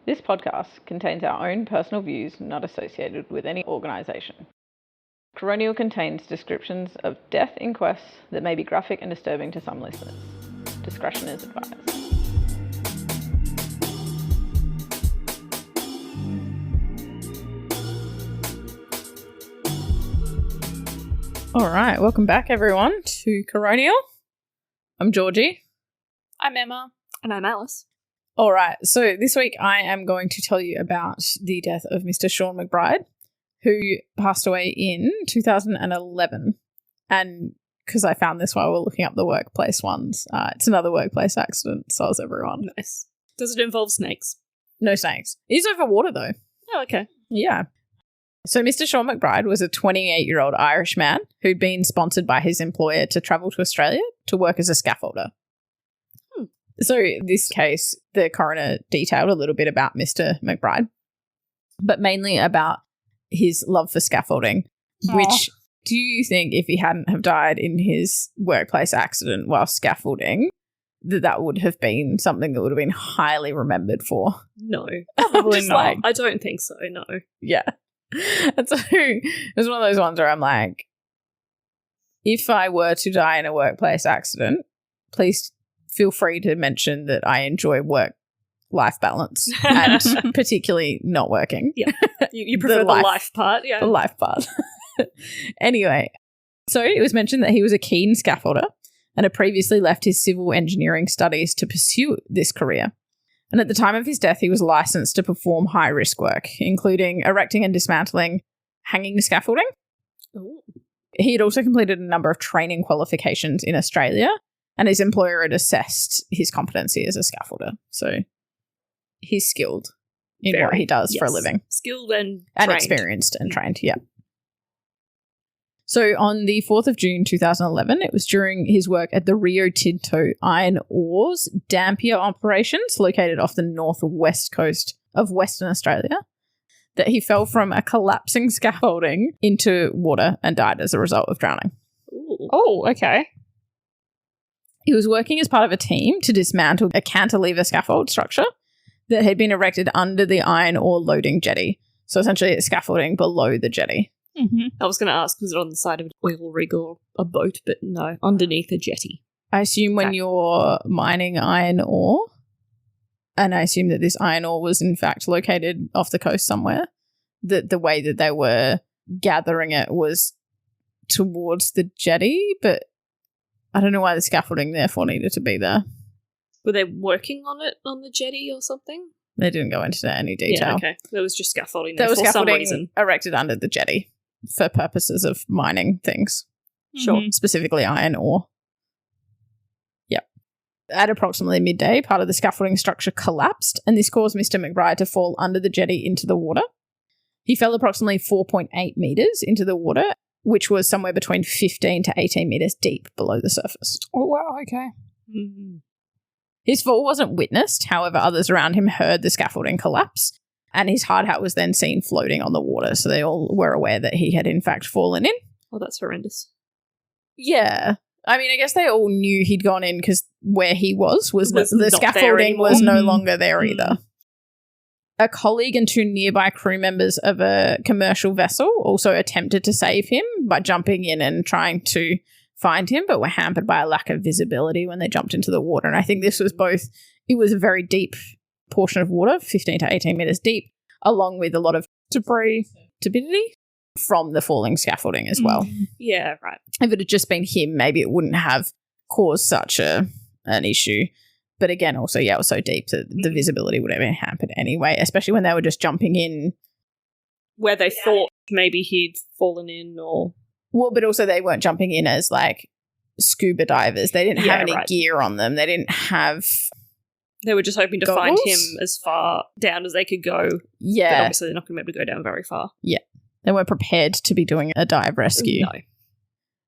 This podcast contains our own personal views not associated with any organisation. Coronial contains descriptions of death inquests that may be graphic and disturbing to some listeners. Discretion is advised. All right, welcome back everyone to Coronial. I'm Georgie. I'm Emma. And I'm Alice. All right, so this week I am going to tell you about the death of Mr. Sean McBride, who passed away in 2011. And because I found this while we were looking up the workplace ones, it's another workplace accident, so is everyone. Nice. Does it involve snakes? No snakes. He's over water though. Oh, okay. Yeah. So Mr. Sean McBride was a 28-year-old Irish man who'd been sponsored by his employer to travel to Australia to work as a scaffolder. So in this case, the coroner detailed a little bit about Mr. McBride, but mainly about his love for scaffolding, which do you think if he hadn't have died in his workplace accident while scaffolding, that would have been something that would have been highly remembered for? No. Probably not. I don't think so, no. Yeah. And so it was one of those ones where I'm like, if I were to die in a workplace accident, please feel free to mention that I enjoy work-life balance and particularly not working. Yeah, you prefer the life part, yeah. The life part. Anyway, so it was mentioned that he was a keen scaffolder and had previously left his civil engineering studies to pursue this career. And at the time of his death, he was licensed to perform high-risk work, including erecting and dismantling hanging scaffolding. Ooh. He had also completed a number of training qualifications in Australia, and his employer had assessed his competency as a scaffolder. So he's skilled in what he does for a living. Skilled and experienced and trained, yeah. So on the 4th of June 2011, it was during his work at the Rio Tinto Iron Ores Dampier operations located off the northwest coast of Western Australia that he fell from a collapsing scaffolding into water and died as a result of drowning. Ooh. Oh, okay. He was working as part of a team to dismantle a cantilever scaffold structure that had been erected under the iron ore loading jetty. So essentially it's scaffolding below the jetty. Mm-hmm. I was going to ask, was it on the side of an oil rig or a boat? But no, underneath a jetty. I assume when you're mining iron ore, and I assume that this iron ore was in fact located off the coast somewhere, that the way that they were gathering it was towards the jetty, but I don't know why the scaffolding therefore needed to be there. Were they working on it on the jetty or something? They didn't go into any detail. Yeah, okay. There was just scaffolding there for some reason. Erected under the jetty for purposes of mining things. Sure. Specifically iron ore. Yep. At approximately midday, part of the scaffolding structure collapsed, and this caused Mr. McBride to fall under the jetty into the water. He fell approximately 4.8 metres into the water, which was somewhere between 15 to 18 metres deep below the surface. Oh, wow, okay. Mm-hmm. His fall wasn't witnessed, however, others around him heard the scaffolding collapse, and his hard hat was then seen floating on the water, so they all were aware that he had in fact fallen in. Oh, that's horrendous. Yeah. I mean, I guess they all knew he'd gone in because where he was the scaffolding was no longer there either. A colleague and two nearby crew members of a commercial vessel also attempted to save him by jumping in and trying to find him, but were hampered by a lack of visibility when they jumped into the water. And I think this was it was a very deep portion of water, 15 to 18 metres deep, along with a lot of debris from the falling scaffolding as well. Yeah, right. If it had just been him, maybe it wouldn't have caused such an issue. But again, also, it was so deep that the visibility would have been hampered anyway, especially when they were just jumping in. Where they thought maybe he'd fallen in or... Well, but also they weren't jumping in as, like, scuba divers. They didn't have any gear on them. They didn't have... They were just hoping to find him as far down as they could go. Yeah. But obviously they're not going to be able to go down very far. Yeah. They weren't prepared to be doing a dive rescue. No.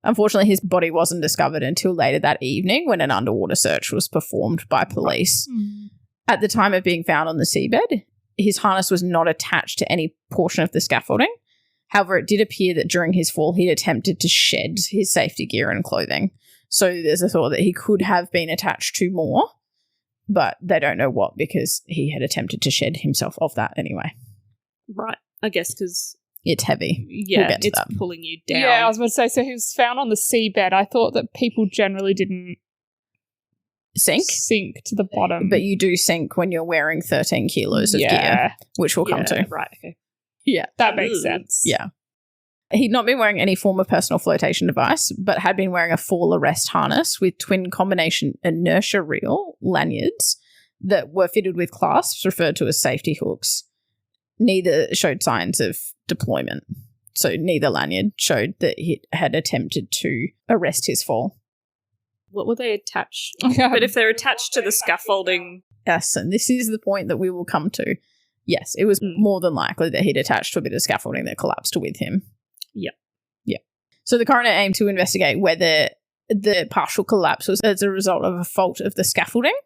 Unfortunately, his body wasn't discovered until later that evening when an underwater search was performed by police. Mm. At the time of being found on the seabed, his harness was not attached to any portion of the scaffolding. However, it did appear that during his fall, he'd attempted to shed his safety gear and clothing. So there's a thought that he could have been attached to more. but they don't know what because he had attempted to shed himself of that anyway. Right. I guess because... It's heavy. Yeah, we'll get to it's that. pulling you down. Yeah, I was about to say, so he was found on the seabed. I thought that people generally didn't Sink, to the bottom. but you do sink when you're wearing 13 kilos of gear, which we'll come to. Right, okay. Yeah. That makes sense. Yeah. He'd not been wearing any form of personal flotation device, but had been wearing a fall arrest harness with twin combination inertia reel lanyards that were fitted with clasps referred to as safety hooks. Neither showed signs of deployment. So neither lanyard showed that he had attempted to arrest his fall. What were they attached? But if they're attached to the scaffolding... Yes, and this is the point that we will come to. Yes, it was more than likely that he'd attached to a bit of scaffolding that collapsed with him. Yep. Yeah. So the coroner aimed to investigate whether the partial collapse was as a result of a fault of the scaffolding,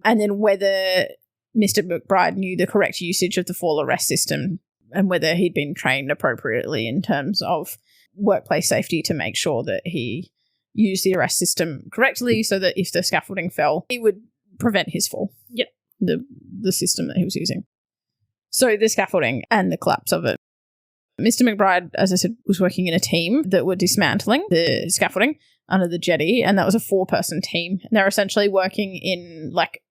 and then whether Mr. McBride knew the correct usage of the fall arrest system and whether he'd been trained appropriately in terms of workplace safety to make sure that he used the arrest system correctly so that if the scaffolding fell, he would prevent his fall. Yep. The system that he was using. So the scaffolding and the collapse of it. Mr. McBride, as I said, was working in a team that were dismantling the scaffolding under the jetty, and that was a 4-person team. And they're essentially working in, like,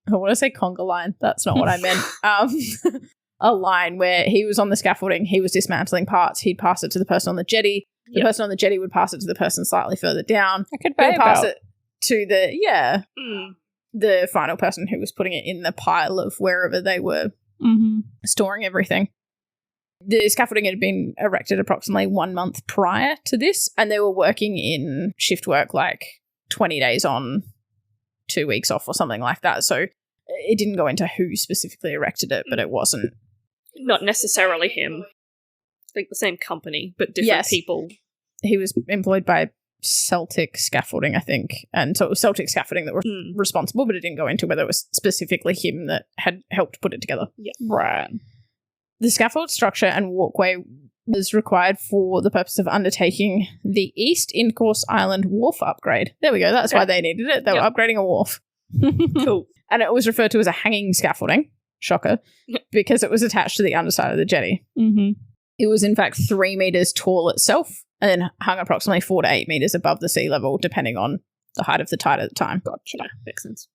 I want to say conga line. That's not what I meant. A line where he was on the scaffolding, he was dismantling parts, he'd pass it to the person on the jetty. The person on the jetty would pass it to the person slightly further down. I could pass it to the final person who was putting it in the pile of wherever they were storing everything. The scaffolding had been erected approximately 1 month prior to this, and they were working in shift work, like 20 days on, 2 weeks off or something like that. So it didn't go into who specifically erected it, but it wasn't. Not necessarily him. I think the same company, but different people. He was employed by Celtic Scaffolding, I think. And so it was Celtic Scaffolding that were responsible, but it didn't go into whether it was specifically him that had helped put it together. Yeah. Right. The scaffold structure and walkway was required for the purpose of undertaking the East In-Course Island wharf upgrade. There we go. That's why they needed it. They were upgrading a wharf. Cool. And it was referred to as a hanging scaffolding. Shocker. Because it was attached to the underside of the jetty. Mm-hmm. It was, in fact, 3 meters tall itself and then hung approximately 4 to 8 meters above the sea level, depending on the height of the tide at the time. Gotcha. Makes sense.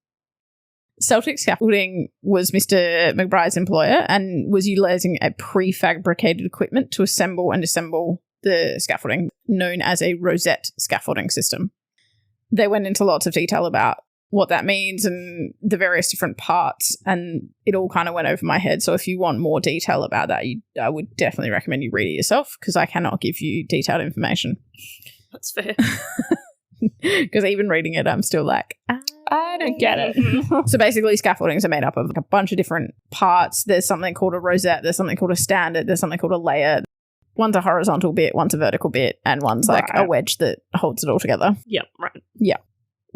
Celtic Scaffolding was Mr. McBride's employer and was utilising a prefabricated equipment to assemble and disassemble the scaffolding, known as a rosette scaffolding system. They went into lots of detail about what that means and the various different parts, and it all kind of went over my head. So if you want more detail about that, I would definitely recommend you read it yourself, because I cannot give you detailed information. That's fair. Because even reading it, I'm still like, I don't get it. So basically, scaffoldings are made up of a bunch of different parts. There's something called a rosette, there's something called a standard, there's something called a layer. One's a horizontal bit, one's a vertical bit, and one's like a wedge that holds it all together. Yep, right. Yeah.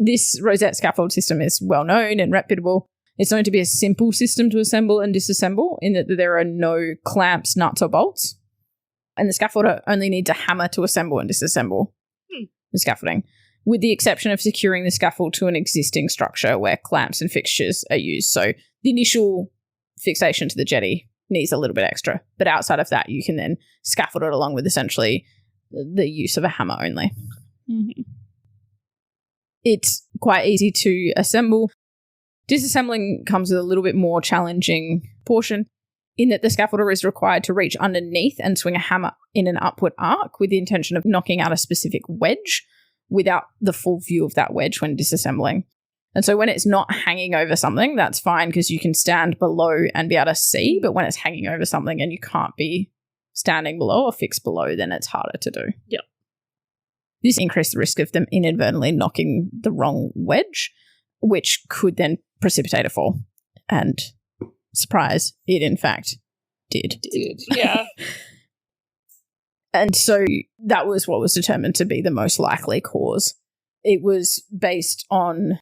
This rosette scaffold system is well known and reputable. It's known to be a simple system to assemble and disassemble, in that there are no clamps, nuts, or bolts. And the scaffolder only needs a hammer to assemble and disassemble the scaffolding, with the exception of securing the scaffold to an existing structure where clamps and fixtures are used. So the initial fixation to the jetty needs a little bit extra, but outside of that, you can then scaffold it along with essentially the use of a hammer only. Mm-hmm. It's quite easy to assemble. Disassembling comes with a little bit more challenging portion, in that the scaffolder is required to reach underneath and swing a hammer in an upward arc with the intention of knocking out a specific wedge without the full view of that wedge when disassembling. And so when it's not hanging over something, that's fine because you can stand below and be able to see, but when it's hanging over something and you can't be standing below or fixed below, then it's harder to do. Yep. This increased the risk of them inadvertently knocking the wrong wedge, which could then precipitate a fall. And surprise, it in fact did. Yeah. And so that was what was determined to be the most likely cause. It was based on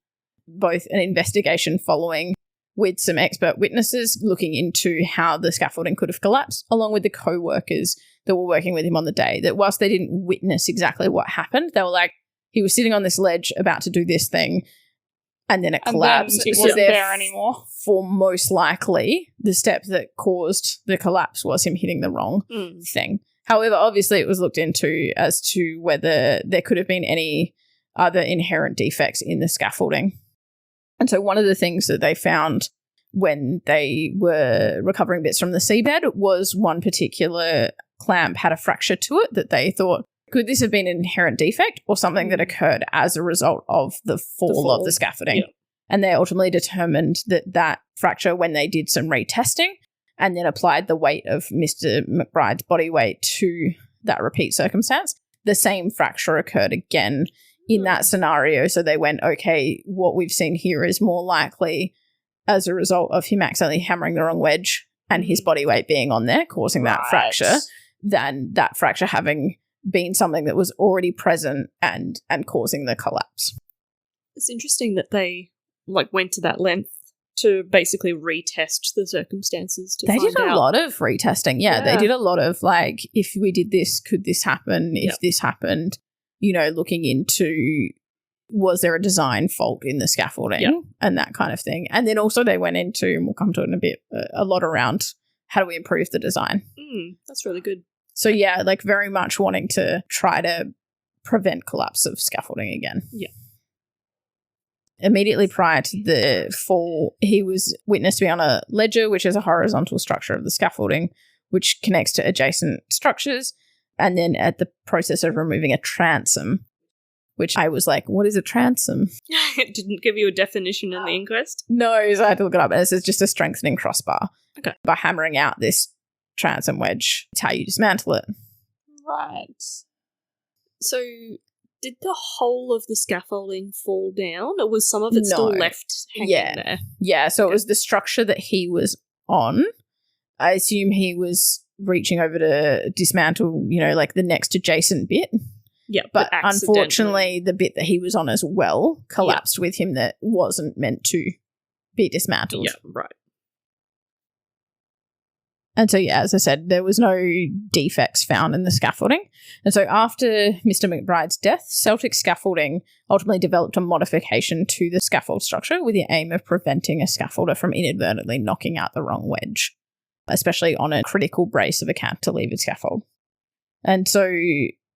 both an investigation following with some expert witnesses looking into how the scaffolding could have collapsed, along with the co-workers that were working with him on the day, that whilst they didn't witness exactly what happened, they were like, he was sitting on this ledge about to do this thing. and then it collapsed. Then it wasn't there anymore. For most likely, the step that caused the collapse was him hitting the wrong thing. However, obviously it was looked into as to whether there could have been any other inherent defects in the scaffolding. And so one of the things that they found when they were recovering bits from the seabed was one particular clamp had a fracture to it that they thought, could this have been an inherent defect or something that occurred as a result of the fall of the scaffolding? Yeah. And they ultimately determined that fracture, when they did some retesting and then applied the weight of Mr. McBride's body weight to that repeat circumstance, the same fracture occurred again in that scenario. So they went, okay, what we've seen here is more likely as a result of him accidentally hammering the wrong wedge and his body weight being on there, causing that fracture, than that fracture having been something that was already present and causing the collapse. It's interesting that they went to that length to basically retest the circumstances to They find did a out. lot of retesting. Yeah, they did a lot of if we did this, could this happen? If this happened, looking into was there a design fault in the scaffolding and that kind of thing. And then also they went into, and we'll come to it in a bit, a lot around how do we improve the design. That's really good. So yeah, very much wanting to try to prevent collapse of scaffolding again. Yeah. Immediately prior to the fall, he was witnessed to be on a ledger, which is a horizontal structure of the scaffolding, which connects to adjacent structures, and then at the process of removing a transom, which I was like, what is a transom? It didn't give you a definition in the inquest? No, so I had to look it up. And it says just a strengthening crossbar. Okay. By hammering out this transom wedge, it's how you dismantle it. Right. So did the whole of the scaffolding fall down, or was some of it still left hanging there? Yeah, so it was the structure that he was on. I assume he was reaching over to dismantle, the next adjacent bit. Yeah, but unfortunately, the bit that he was on as well collapsed with him that wasn't meant to be dismantled. Yeah, right. And so, as I said, there was no defects found in the scaffolding. And so after Mr. McBride's death, Celtic Scaffolding ultimately developed a modification to the scaffold structure with the aim of preventing a scaffolder from inadvertently knocking out the wrong wedge, especially on a critical brace of a cantilevered scaffold. And so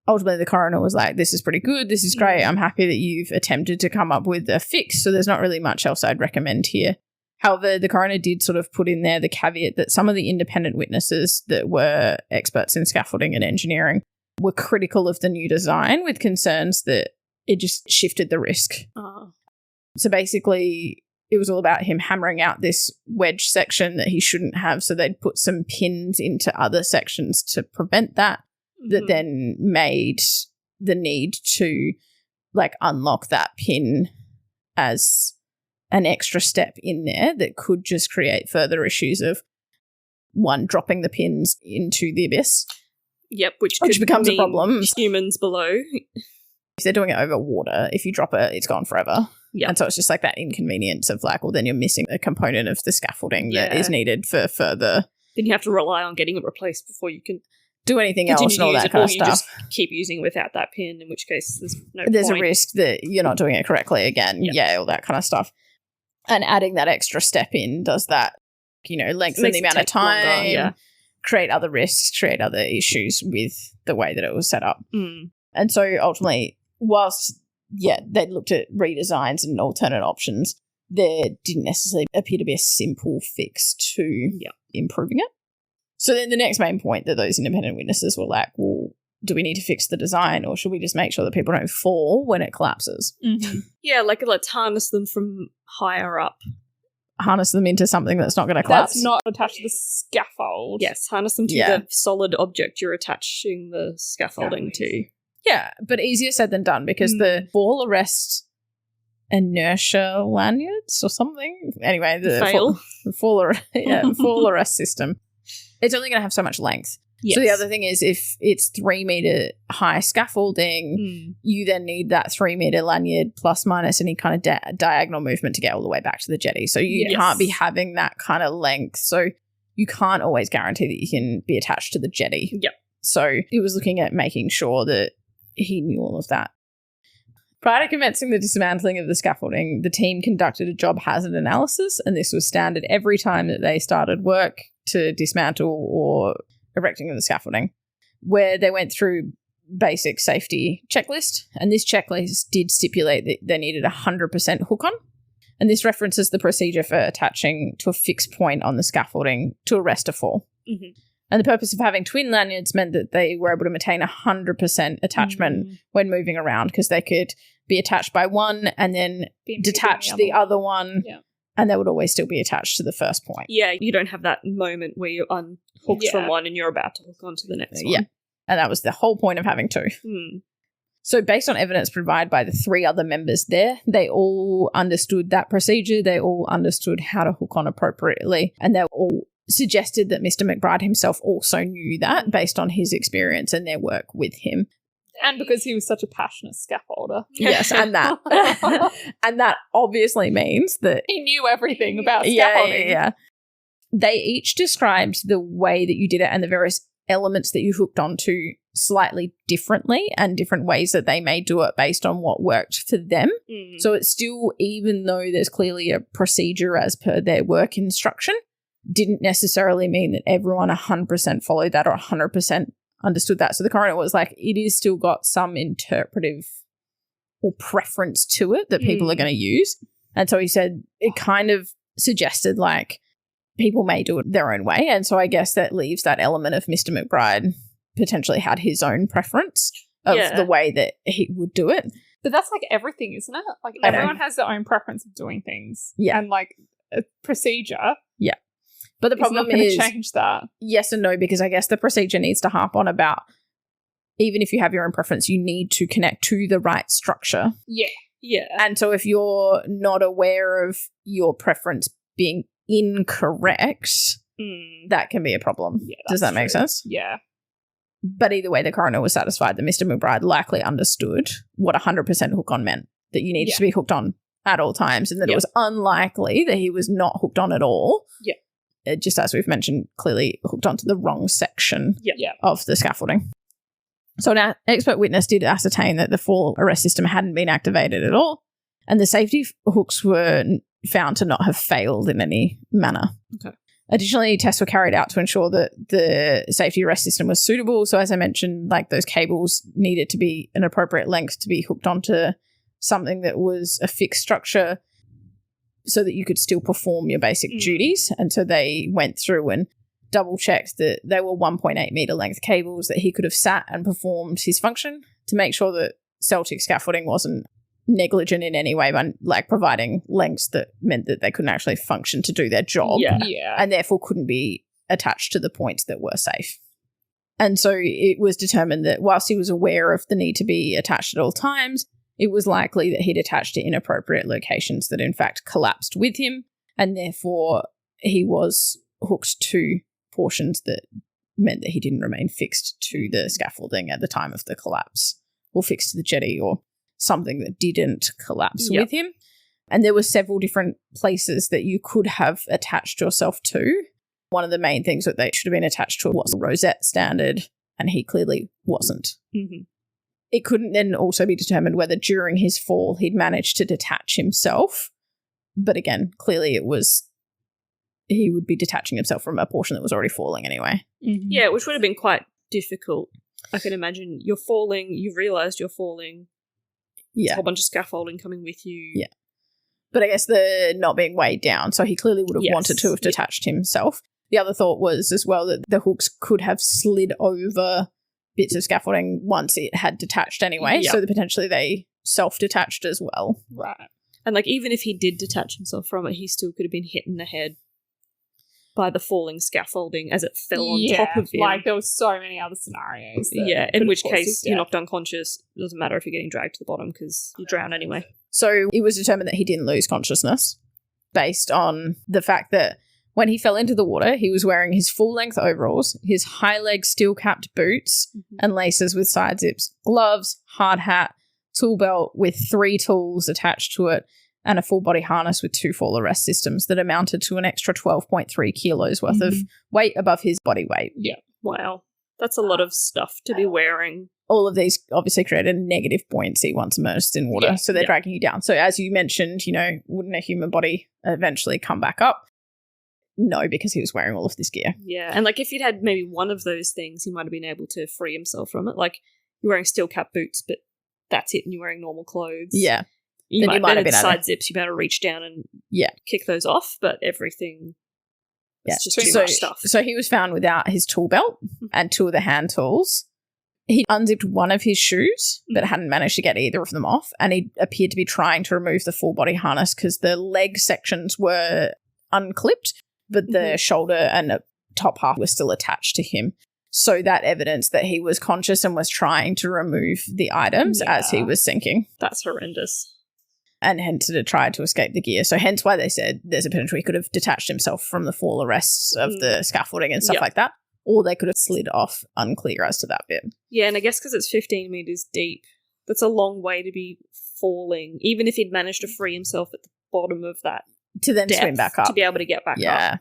ultimately the coroner was like, this is pretty good, this is great, I'm happy that you've attempted to come up with a fix, so there's not really much else I'd recommend here. However, the coroner did sort of put in there the caveat that some of the independent witnesses that were experts in scaffolding and engineering were critical of the new design with concerns that it just shifted the risk. So basically, it was all about him hammering out this wedge section that he shouldn't have, so they'd put some pins into other sections to prevent that, that then made the need to unlock that pin as an extra step in there that could just create further issues of, one, dropping the pins into the abyss. Yep, which becomes a problem. Humans below. If they're doing it over water, if you drop it, it's gone forever. Yeah. And so it's just that inconvenience of then you're missing a component of the scaffolding that is needed for further. Then you have to rely on getting it replaced before you can do anything else and all that kind of stuff. Just keep using without that pin, in which case there's no There's point. a risk that you're not doing it correctly again. Yep. Yeah, all that kind of stuff. And adding that extra step in does that, lengthen the amount of time, create other risks, create other issues with the way that it was set up. And so ultimately, whilst, they looked at redesigns and alternate options, there didn't necessarily appear to be a simple fix to improving it. So then the next main point that those independent witnesses were like, well, do we need to fix the design, or should we just make sure that people don't fall when it collapses? Yeah, let's harness them from higher up. Harness them into something that's not going to collapse. That's not attached to the scaffold. Yes, harness them to the solid object you're attaching the scaffolding to. Yeah, but easier said than done, because the fall arrest inertia lanyards or something. Anyway, the fall arrest system. It's only going to have so much length. Yes. So the other thing is, if it's 3 meter high scaffolding, you then need that 3 meter lanyard plus minus any kind of diagonal movement to get all the way back to the jetty. So you can't be having that kind of length. So you can't always guarantee that you can be attached to the jetty. Yep. So he was looking at making sure that he knew all of that. Prior to commencing the dismantling of the scaffolding, the team conducted a job hazard analysis, and this was standard every time that they started work to dismantle or erecting of the scaffolding, where they went through basic safety checklist, and this checklist did stipulate that they needed 100% hook on, and this references the procedure for attaching to a fixed point on the scaffolding to arrest a fall. Mm-hmm. And the purpose of having twin lanyards meant that they were able to maintain 100% attachment when moving around, because they could be attached by one and then detach the other one, and they would always still be attached to the first point. Yeah, you don't have that moment where you're unhooked from one and you're about to hook onto the next one. Yeah, and that was the whole point of having two. So based on evidence provided by the three other members there, they all understood that procedure. They all understood how to hook on appropriately, and they all suggested that Mr. McBride himself also knew that based on his experience and their work with him. And because he was such a passionate scaffolder. Yes, and that obviously means that he knew everything about scaffolding. Yeah. They each described the way that you did it and the various elements that you hooked onto slightly differently, and different ways that they may do it based on what worked for them. So it's still, even though there's clearly a procedure as per their work instruction, didn't necessarily mean that everyone 100% followed that or 100% understood that. So the coroner was like, it is still got some interpretive or preference to it that people are going to use. And so he said it kind of suggested like people may do it their own way. And so I guess that leaves that element of Mr. McBride potentially had his own preference of the way that he would do it. But that's like everything, isn't it? Like everyone has their own preference of doing things. Yeah. And like a procedure. Yeah. But the problem is change that. Yes and no, because I guess the procedure needs to harp on about, even if you have your own preference, you need to connect to the right structure. Yeah. Yeah. And so if you're not aware of your preference being incorrect, that can be a problem. Yeah, does that make sense? Yeah. But either way, the coroner was satisfied that Mr. McBride likely understood what 100% hook on meant, that you needed to be hooked on at all times, and that it was unlikely that he was not hooked on at all. Yeah. Just as we've mentioned, clearly hooked onto the wrong section of the scaffolding. So an expert witness did ascertain that the fall arrest system hadn't been activated at all, and the safety hooks were found to not have failed in any manner. Okay. Additionally, tests were carried out to ensure that the safety arrest system was suitable. So as I mentioned, like those cables needed to be an appropriate length to be hooked onto something that was a fixed structure, so that you could still perform your basic duties. And so they went through and double-checked that they were 1.8 metre length cables that he could have sat and performed his function, to make sure that Celtic scaffolding wasn't negligent in any way by like providing lengths that meant that they couldn't actually function to do their job. And therefore couldn't be attached to the points that were safe. And so it was determined that whilst he was aware of the need to be attached at all times, it was likely that he'd attached to inappropriate locations that in fact collapsed with him, and therefore he was hooked to portions that meant that he didn't remain fixed to the scaffolding at the time of the collapse, or fixed to the jetty or something that didn't collapse with him. And there were several different places that you could have attached yourself to. One of the main things that they should have been attached to was the rosette standard, and he clearly wasn't. It couldn't then also be determined whether during his fall he'd managed to detach himself. But again, clearly he would be detaching himself from a portion that was already falling anyway. Yeah, which would have been quite difficult. I can imagine you're falling, you've realised you're falling. Yeah. A whole bunch of scaffolding coming with you. Yeah. But I guess the not being weighed down, so he clearly would have wanted to have detached himself. The other thought was as well that the hooks could have slid over bits of scaffolding once it had detached anyway, so that potentially they self-detached as well. Right. And like even if he did detach himself from it, he still could have been hit in the head by the falling scaffolding as it fell on top of him. Like there were so many other scenarios. In which case you're knocked unconscious. It doesn't matter if you're getting dragged to the bottom because you drown anyway. So it was determined that he didn't lose consciousness based on the fact that when he fell into the water, he was wearing his full-length overalls, his high-leg steel-capped boots and laces with side zips, gloves, hard hat, tool belt with 3 tools attached to it, and a full-body harness with 2 fall arrest systems that amounted to an extra 12.3 kilos worth of weight above his body weight. Yeah. Wow. That's a lot of stuff to be wearing. All of these obviously created negative buoyancy once immersed in water, so they're dragging you down. So as you mentioned, wouldn't a human body eventually come back up? No, because he was wearing all of this gear. Yeah, and if he'd had maybe one of those things, he might have been able to free himself from it. You're wearing steel cap boots, but that's it, and you're wearing normal clothes. Yeah. You might have been side zips, you better reach down and kick those off, but everything... Yeah, it's just too much stuff. So he was found without his tool belt and 2 of the hand tools. He unzipped one of his shoes, but hadn't managed to get either of them off, and he appeared to be trying to remove the full body harness because the leg sections were unclipped, but the shoulder and the top half were still attached to him. So that evidence that he was conscious and was trying to remove the items as he was sinking. That's horrendous. And hence it had tried to escape the gear. So hence why they said there's a potential he could have detached himself from the fall arrests of the scaffolding and stuff like that. Or they could have slid off, unclear as to that bit. Yeah, and I guess because it's 15 metres deep, that's a long way to be falling, even if he'd managed to free himself at the bottom of that to then swim back up. To be able to get back up. Yeah.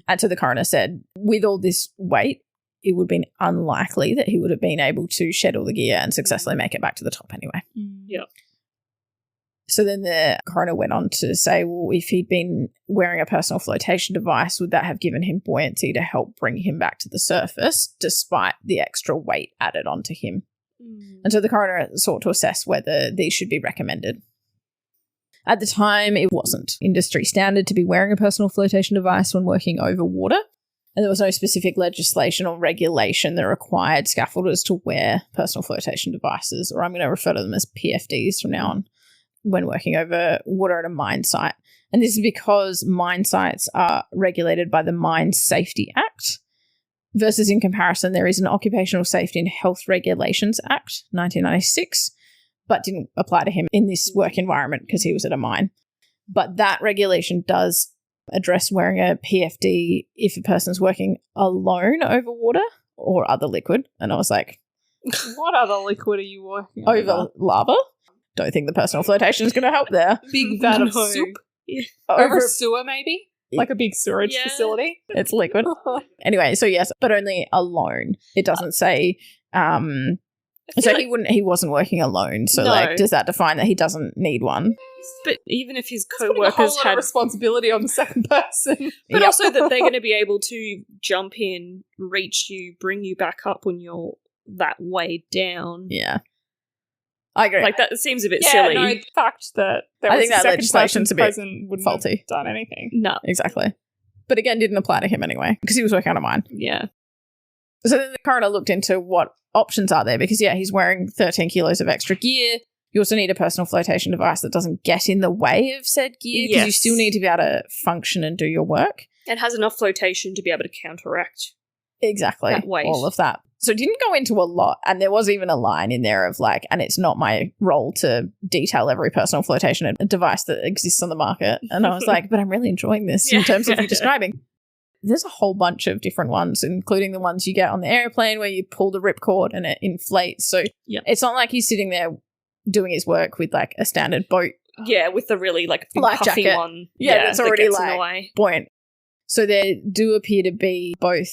And so the coroner said, with all this weight, it would have been unlikely that he would have been able to shed all the gear and successfully make it back to the top anyway. Yeah. So then the coroner went on to say, well, if he'd been wearing a personal flotation device, would that have given him buoyancy to help bring him back to the surface despite the extra weight added onto him? And so the coroner sought to assess whether these should be recommended. At the time, it wasn't industry standard to be wearing a personal flotation device when working over water, and there was no specific legislation or regulation that required scaffolders to wear personal flotation devices, or I'm going to refer to them as PFDs from now on, when working over water at a mine site. And this is because mine sites are regulated by the Mine Safety Act, versus in comparison, there is an Occupational Safety and Health Regulations Act, 1996, but didn't apply to him in this work environment because he was at a mine. But that regulation does address wearing a PFD if a person's working alone over water or other liquid. And I was like, what other liquid are you working over lava? Don't think the personal flotation is going to help there. Big vat of soup? Yeah. Over a sewer, maybe? Like a big sewerage facility? It's liquid. Anyway, so yes, but only alone. It doesn't say... so he wasn't working alone. So does that define that he doesn't need one? But even if his co-workers had responsibility on the second person. But also that they're going to be able to jump in, reach you, bring you back up when you're that way down. Yeah. I agree. That seems a bit silly. No, the fact that I think that legislation's a bit wouldn't faulty. Have done anything. No. Exactly. But again, didn't apply to him anyway, because he was working on a mine. Yeah. So then the coroner looked into what options are there, because he's wearing 13 kilos of extra gear. You also need a personal flotation device that doesn't get in the way of said gear, because you still need to be able to function and do your work. And has enough flotation to be able to counteract exactly that weight. All of that. So it didn't go into a lot, and there was even a line in there of and it's not my role to detail every personal flotation device that exists on the market. And I was like, but I'm really enjoying this in terms of you describing. There's a whole bunch of different ones, including the ones you get on the airplane where you pull the ripcord and it inflates. So it's not like he's sitting there doing his work with a standard boat. Yeah, with the really big life puffy jacket. One. Yeah, that's already buoyant. So there do appear to be both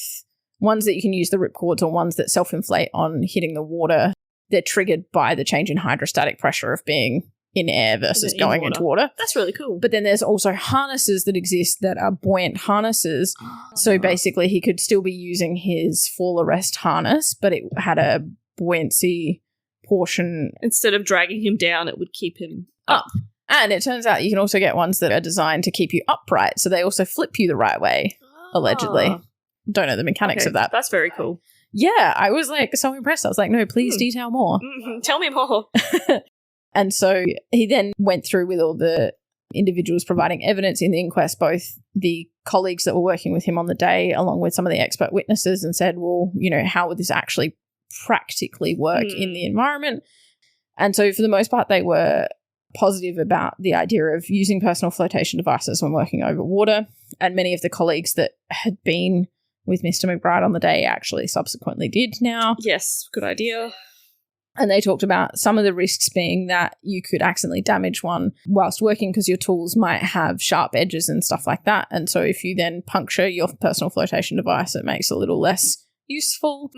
ones that you can use the ripcords or ones that self-inflate on hitting the water. They're triggered by the change in hydrostatic pressure of being in air versus going into water. That's really cool. But then there's also harnesses that exist that are buoyant harnesses. So basically he could still be using his fall arrest harness, but it had a buoyancy portion. Instead of dragging him down, it would keep him up. And it turns out you can also get ones that are designed to keep you upright. So they also flip you the right way, allegedly. Don't know the mechanics of that. That's very cool. Yeah, I was so impressed. I was like, no, please detail more. Tell me more. And so he then went through with all the individuals providing evidence in the inquest, both the colleagues that were working with him on the day, along with some of the expert witnesses, and said, well, how would this actually practically work in the environment? And so for the most part, they were positive about the idea of using personal flotation devices when working over water. And many of the colleagues that had been with Mr. McBride on the day actually subsequently did now. Yes, good idea. And they talked about some of the risks being that you could accidentally damage one whilst working because your tools might have sharp edges and stuff like that. And so if you then puncture your personal flotation device, it makes it a little less useful.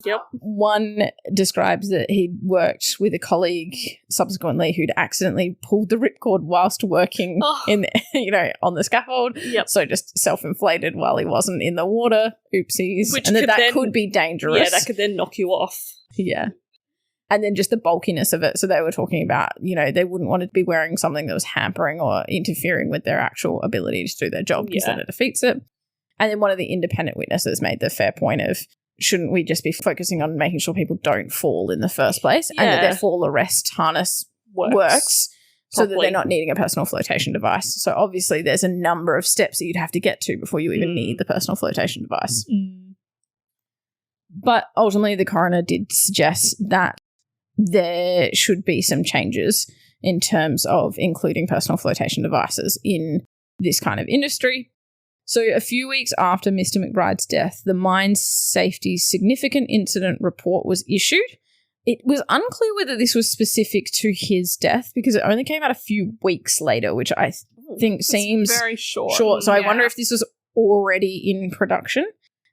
Yep. One describes that he'd worked with a colleague subsequently who'd accidentally pulled the ripcord whilst working on the scaffold. Yep. So just self-inflated while he wasn't in the water. Oopsies. Which and that could be dangerous. Yeah, that could then knock you off. Yeah. And then just the bulkiness of it. So they were talking about, they wouldn't want to be wearing something that was hampering or interfering with their actual ability to do their job because then it defeats it. And then one of the independent witnesses made the fair point of, shouldn't we just be focusing on making sure people don't fall in the first place and that their fall arrest harness works so that they're not needing a personal flotation device. So obviously there's a number of steps that you'd have to get to before you even need the personal flotation device. But ultimately the coroner did suggest that there should be some changes in terms of including personal flotation devices in this kind of industry. So a few weeks after Mr. McBride's death, the Mine Safety Significant Incident Report was issued. It was unclear whether this was specific to his death because it only came out a few weeks later, which I think seems very short. So I wonder if this was already in production.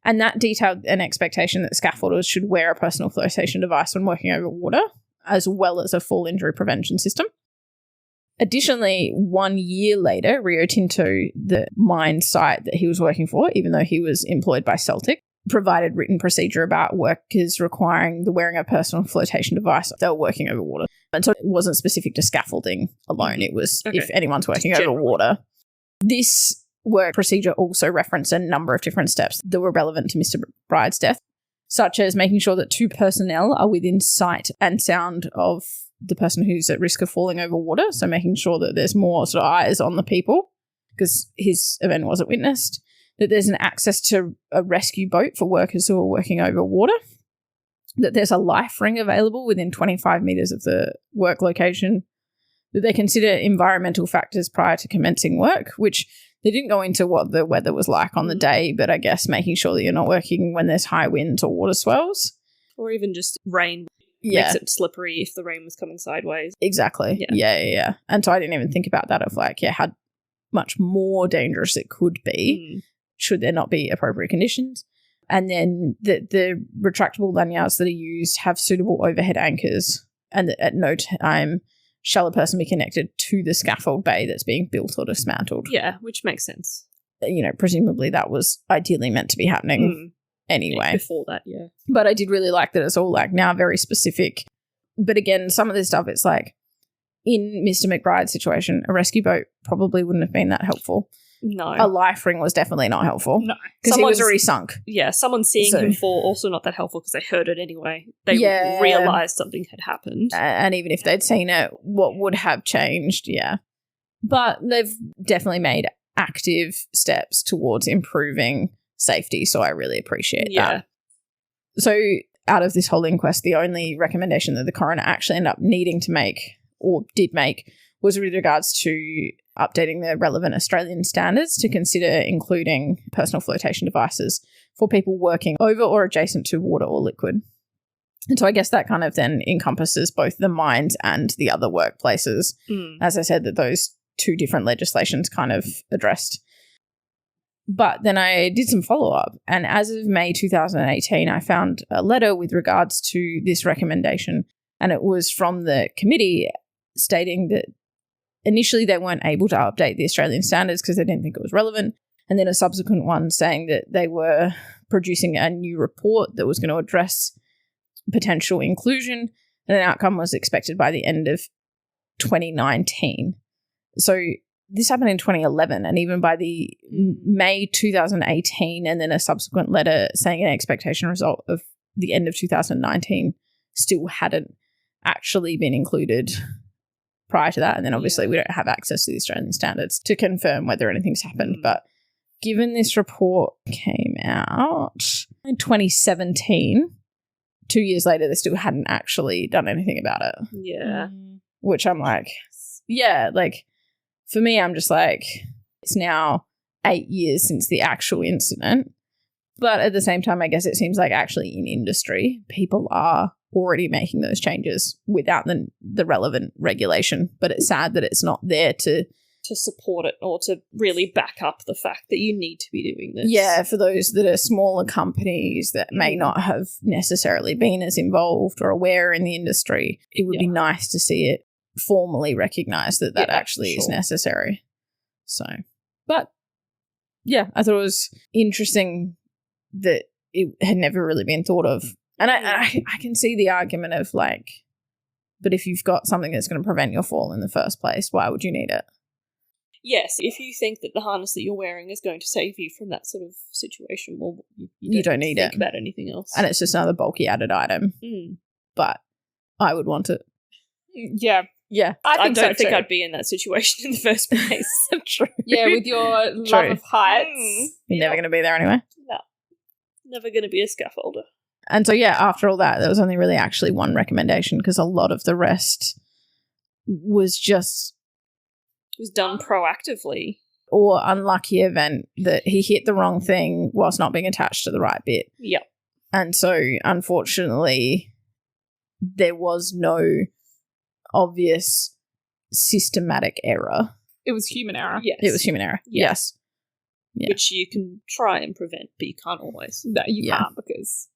And that detailed an expectation that scaffolders should wear a personal flotation device when working over water, as well as a fall injury prevention system. Additionally, 1 year later, Rio Tinto, the mine site that he was working for, even though he was employed by Celtic, provided written procedure about workers requiring the wearing of a personal flotation device if they were working over water. And so it wasn't specific to scaffolding alone. It was if anyone's working over water. This work procedure also referenced a number of different steps that were relevant to Mr. McBride's death, such as making sure that 2 personnel are within sight and sound of the person who's at risk of falling over water. So making sure that there's more sort of eyes on the people because his event wasn't witnessed, that there's an access to a rescue boat for workers who are working over water, that there's a life ring available within 25 metres of the work location, that they consider environmental factors prior to commencing work, which they didn't go into what the weather was like on the day, but I guess making sure that you're not working when there's high winds or water swells. Or even just rain makes it slippery if the rain was coming sideways. Exactly. Yeah. And so I didn't even think about that of how much more dangerous it could be should there not be appropriate conditions. And then the retractable lanyards that are used have suitable overhead anchors and that at no time shall a person be connected to the scaffold bay that's being built or dismantled. Yeah, which makes sense. Presumably that was ideally meant to be happening anyway. Before that, yeah. But I did really like that it's all now very specific. But again, some of this stuff, it's in Mr. McBride's situation, a rescue boat probably wouldn't have been that helpful. No. A life ring was definitely not helpful. No. Because he was already sunk. Yeah, someone seeing him fall also not that helpful because they heard it anyway. They realised something had happened. And even if they'd seen it, what would have changed? Yeah. But they've definitely made active steps towards improving safety, so I really appreciate that. So out of this whole inquest, the only recommendation that the coroner actually ended up needing to make, or did make, was with regards to updating the relevant Australian standards to consider including personal flotation devices for people working over or adjacent to water or liquid. And so I guess that kind of then encompasses both the mines and the other workplaces. As I said, that those 2 different legislations kind of addressed. But then I did some follow-up, and as of May 2018, I found a letter with regards to this recommendation, and it was from the committee stating that initially they weren't able to update the Australian standards because they didn't think it was relevant, and then a subsequent one saying that they were producing a new report that was going to address potential inclusion, and an outcome was expected by the end of 2019. So this happened in 2011, and even by the May 2018 and then a subsequent letter saying an expectation result of the end of 2019 still hadn't actually been included prior to that. And then obviously we don't have access to the Australian standards to confirm whether anything's happened. But given this report came out in 2017, 2 years later, they still hadn't actually done anything about it. Yeah. Which I'm for me, I'm just it's now 8 years since the actual incident. But at the same time, I guess it seems like actually in industry, people are already making those changes without the relevant regulation. But it's sad that it's not there to to support it or to really back up the fact that you need to be doing this. Yeah, for those that are smaller companies that may not have necessarily been as involved or aware in the industry, it would be nice to see it formally recognised that actually is necessary. So, but yeah, I thought it was interesting that it had never really been thought of. And I can see the argument of like, but if you've got something that's going to prevent your fall in the first place, why would you need it? Yes, if you think that the harness that you're wearing is going to save you from that sort of situation, well, you don't need think about anything else. And it's just another bulky added item. But I would want it. Yeah. Yeah. I don't think I'd be in that situation in the first place. True. Yeah, with your love of heights. You're never going to be there anyway. No. Never going to be a scaffolder. And so, yeah, after all that, there was only really actually one recommendation because a lot of the rest was just... It was done proactively. Or unlucky event that he hit the wrong thing whilst not being attached to the right bit. Yep. And so, unfortunately, there was no obvious systematic error. It was human error. Yes. It was human error. Yes. Yeah. Which you can try and prevent, but you can't always. No, you can't because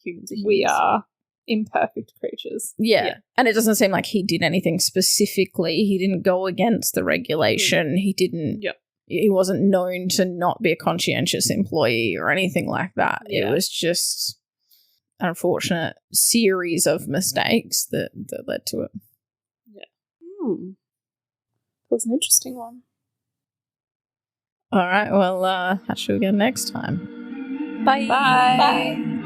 humans are humans. We are imperfect creatures. Yeah. And it doesn't seem like he did anything specifically. He didn't go against the regulation. He didn't. Yep. He wasn't known to not be a conscientious employee or anything like that. Yeah. It was just an unfortunate series of mistakes that led to it. Yeah. That was an interesting one. All right. Well, catch you again next time. Bye. Bye.